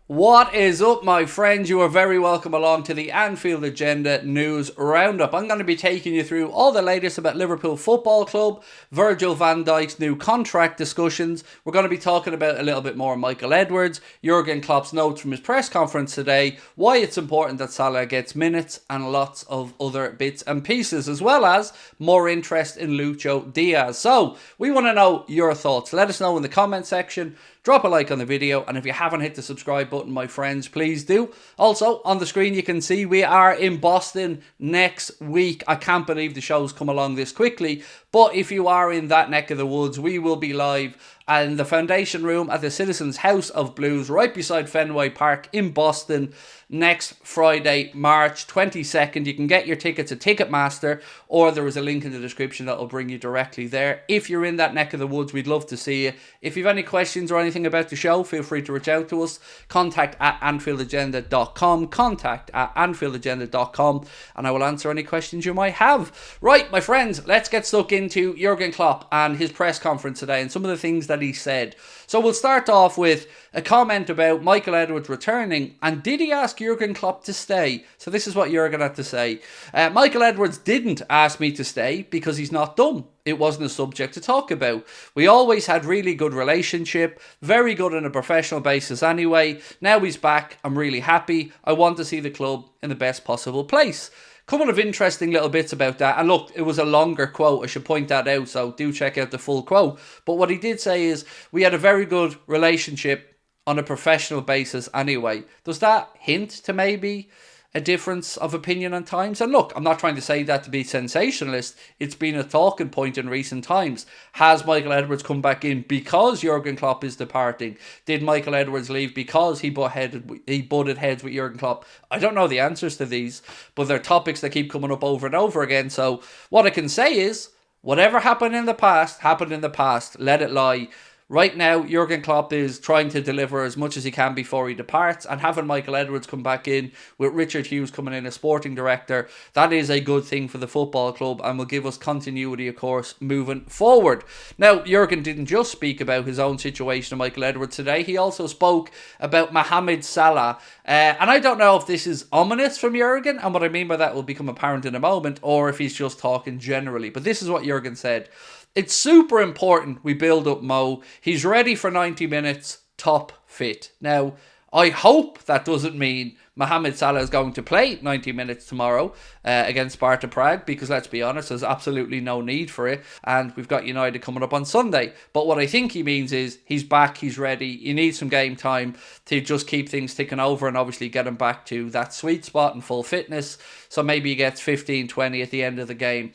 What is up, my friends? You are very welcome along to the Anfield Agenda News Roundup. I'm going to be taking you through all the latest about Liverpool Football Club, Virgil van Dijk's new contract discussions. We're going to be talking about a little bit more Michael Edwards, Jurgen Klopp's notes from his press conference today, why it's important that Salah gets minutes, and lots of other bits and pieces, as well as more interest in Lucho Diaz. So, we want to know your thoughts. Let us know in the comment section. Drop a like on the video, and if you haven't hit the subscribe button, my friends, please do. Also, on the screen you can see we are in Boston next week. I can't believe the show's come along this quickly, but if you are in that neck of the woods, we will be live in the Foundation Room at the Citizens House of Blues, right beside Fenway Park in Boston, next Friday, March 22nd. You can get your tickets at Ticketmaster, or there is a link in the description that will bring you directly there. If you're in that neck of the woods, we'd love to see you. If you have any questions or anything about the show, feel free to reach out to us. Contact at AnfieldAgenda.com. Contact at AnfieldAgenda.com, and I will answer any questions you might have. Right, my friends, let's get stuck into Jurgen Klopp and his press conference today and some of the things that he said. So we'll start off with a comment about Michael Edwards returning, and did he ask Jurgen Klopp to stay? So this is what Jurgen had to say. Michael Edwards didn't ask me to stay because he's not done. It wasn't a subject to talk about. We always had really good relationship, very good on a professional basis anyway. Now he's back, I'm really happy. I want to see the club in the best possible place. Couple of interesting little bits about that. And look, it was a longer quote. I should point that out, so do check out the full quote. But what he did say is, we had a very good relationship on a professional basis anyway. Does that hint to maybe a difference of opinion at times? And look, I'm not trying to say that to be sensationalist. It's been a talking point in recent times. Has Michael Edwards come back in because Jurgen Klopp is departing? Did Michael Edwards leave because he butted heads with Jurgen Klopp? I don't know the answers to these, but they're topics that keep coming up over and over again. So what I can say is, whatever happened in the past, happened in the past. Let it lie. Right now, Jurgen Klopp is trying to deliver as much as he can before he departs, and having Michael Edwards come back in with Richard Hughes coming in as sporting director, that is a good thing for the football club and will give us continuity, of course, moving forward. Now, Jurgen didn't just speak about his own situation with Michael Edwards today, he also spoke about Mohamed Salah, and I don't know if this is ominous from Jurgen, and what I mean by that will become apparent in a moment, or if he's just talking generally, but this is what Jurgen said. It's super important we build up Mo. He's ready for 90 minutes, top fit. Now, I hope that doesn't mean Mohamed Salah is going to play 90 minutes tomorrow against Sparta Prague, because let's be honest, there's absolutely no need for it, and we've got United coming up on Sunday. But what I think he means is he's back, he's ready. You need some game time to just keep things ticking over and obviously get him back to that sweet spot and full fitness. So maybe he gets 15-20 at the end of the game.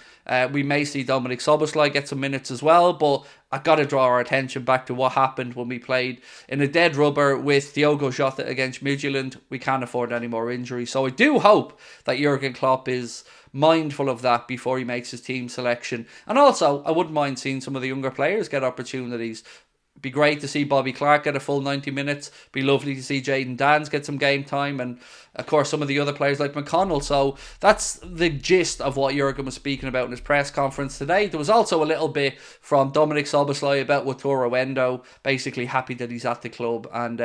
We may see Dominic Szoboszlai get some minutes as well, but I've got to draw our attention back to what happened when we played in a dead rubber with Diogo Jota against Midtjylland. We can't afford any more injuries. So I do hope that Jurgen Klopp is mindful of that before he makes his team selection. And also, I wouldn't mind seeing some of the younger players get opportunities. Be great to see Bobby Clark get a full 90 minutes. Be lovely to see Jayden Danns get some game time. And, of course, some of the other players like McConnell. So that's the gist of what Jurgen was speaking about in his press conference today. There was also a little bit from Dominic Szoboszlai about Wataru Endo. Basically happy that he's at the club and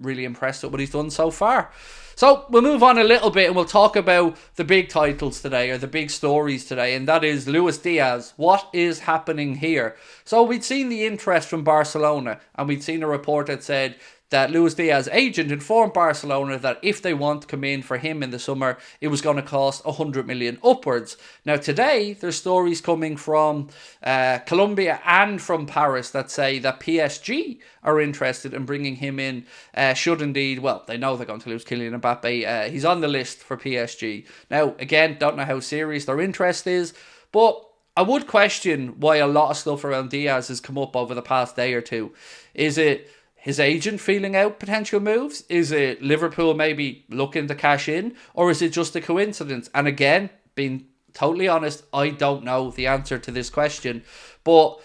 really impressed with what he's done so far. So we'll move on a little bit and we'll talk about the big titles today, or the big stories today, and that is Luis Diaz. What is happening here? So we'd seen the interest from Barcelona, and we'd seen a report that said that Luis Diaz's agent informed Barcelona that if they want to come in for him in the summer, it was going to cost 100 million upwards. Now today, there's stories coming from Colombia and from Paris that say that PSG are interested in bringing him in, should indeed, well, they know they're going to lose Kylian Mbappe. He's on the list for PSG. Now, again, don't know how serious their interest is, but I would question why a lot of stuff around Diaz has come up over the past day or two. Is it his agent feeling out potential moves? Is it Liverpool maybe looking to cash in? Or is it just a coincidence? And again, being totally honest, I don't know the answer to this question. But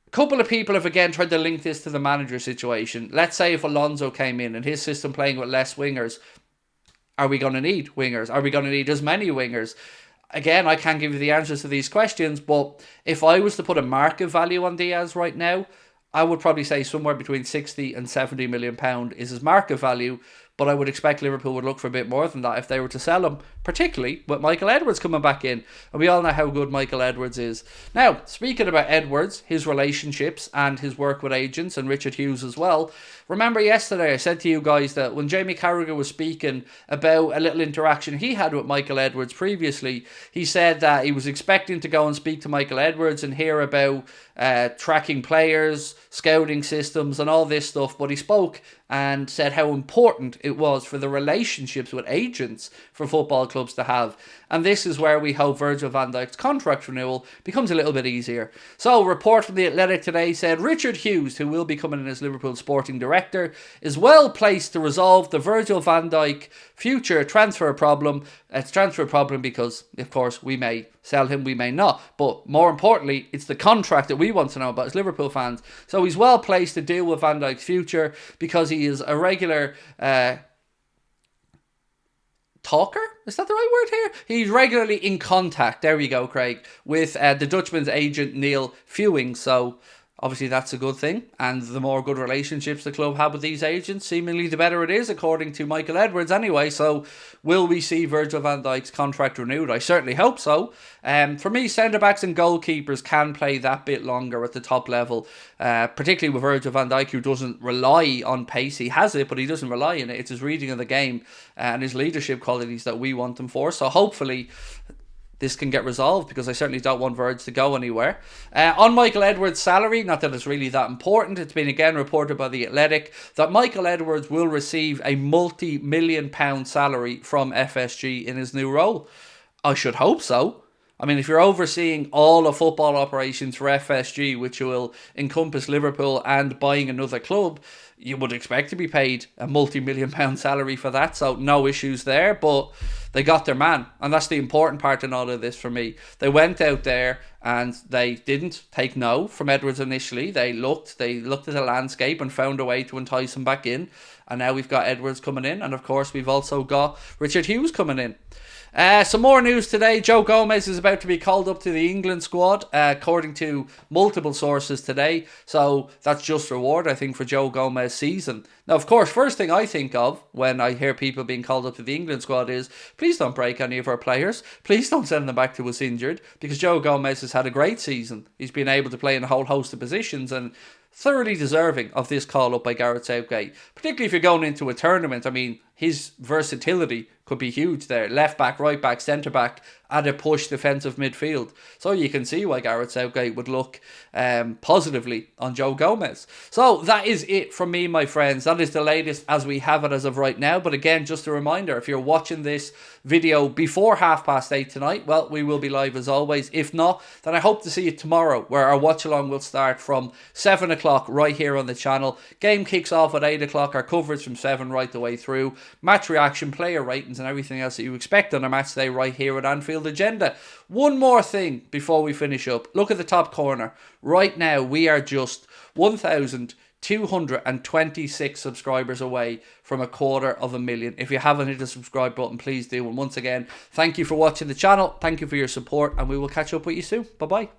a couple of people have again tried to link this to the manager situation. Let's say if Alonso came in and his system playing with less wingers, are we going to need wingers? Are we going to need as many wingers? Again, I can't give you the answers to these questions, but if I was to put a market value on Diaz right now, I would probably say somewhere between 60 and 70 million pound is his market value, but I would expect Liverpool would look for a bit more than that if they were to sell him, particularly with Michael Edwards coming back in. And we all know how good Michael Edwards is. Now, speaking about Edwards, his relationships and his work with agents, and Richard Hughes as well, remember yesterday I said to you guys that when Jamie Carragher was speaking about a little interaction he had with Michael Edwards previously, he said that he was expecting to go and speak to Michael Edwards and hear about tracking players, scouting systems and all this stuff, but he spoke and said how important it was for the relationships with agents for football clubs to have. And this is where we hope Virgil van Dijk's contract renewal becomes a little bit easier. So, a report from The Athletic today said Richard Hughes, who will be coming in as Liverpool sporting director, is well placed to resolve the Virgil van Dijk future transfer problem. It's a transfer problem because, of course, we may sell him, we may not. But more importantly, it's the contract that we want to know about as Liverpool fans. So he's well placed to deal with Van Dijk's future because he is a regular talker? Is that the right word here? He's regularly in contact, there we go, Craig, with the Dutchman's agent Neil Fewing. So obviously that's a good thing, and the more good relationships the club have with these agents, seemingly the better it is, according to Michael Edwards anyway. So will we see Virgil van Dijk's contract renewed? I certainly hope so. For me, centre-backs and goalkeepers can play that bit longer at the top level, particularly with Virgil van Dijk, who doesn't rely on pace. He has it, but he doesn't rely on it. It's his reading of the game and his leadership qualities that we want him for. So hopefully this can get resolved, because I certainly don't want Virg to go anywhere. On Michael Edwards' salary, not that it's really that important, it's been again reported by The Athletic that Michael Edwards will receive a multi-million pound salary from FSG in his new role. I should hope so. I mean, if you're overseeing all of football operations for FSG, which will encompass Liverpool and buying another club, you would expect to be paid a multi-million pound salary for that, so no issues there. But they got their man, and that's the important part in all of this for me. They went out there and they didn't take no from Edwards initially. They looked at the landscape and found a way to entice him back in, and now we've got Edwards coming in, and of course we've also got Richard Hughes coming in. Some more news today. Joe Gomez is about to be called up to the England squad, according to multiple sources today. So that's just reward, I think, for Joe Gomez's season. Now, of course, first thing I think of when I hear people being called up to the England squad is, please don't break any of our players. Please don't send them back to us injured, because Joe Gomez has had a great season. He's been able to play in a whole host of positions and thoroughly deserving of this call up by Gareth Southgate, particularly if you're going into a tournament. I mean, his versatility could be huge there. Left back, right back, centre back, and a push defensive midfield. So you can see why Gareth Southgate would look positively on Joe Gomez. So that is it from me, my friends. That is the latest as we have it as of right now. But again, just a reminder, if you're watching this video before 8:30 tonight, well, we will be live as always. If not, then I hope to see you tomorrow, where our watch along will start from 7 o'clock right here on the channel. Game kicks off at 8 o'clock. Our coverage from 7 right the way through. Match reaction, player ratings, and everything else that you expect on a match day right here at Anfield Agenda. One more thing before we finish up. Look at the top corner. Right now, we are just 1,226 subscribers away from 250,000. If you haven't hit the subscribe button, please do. And once again, thank you for watching the channel. Thank you for your support, and we will catch up with you soon. Bye-bye.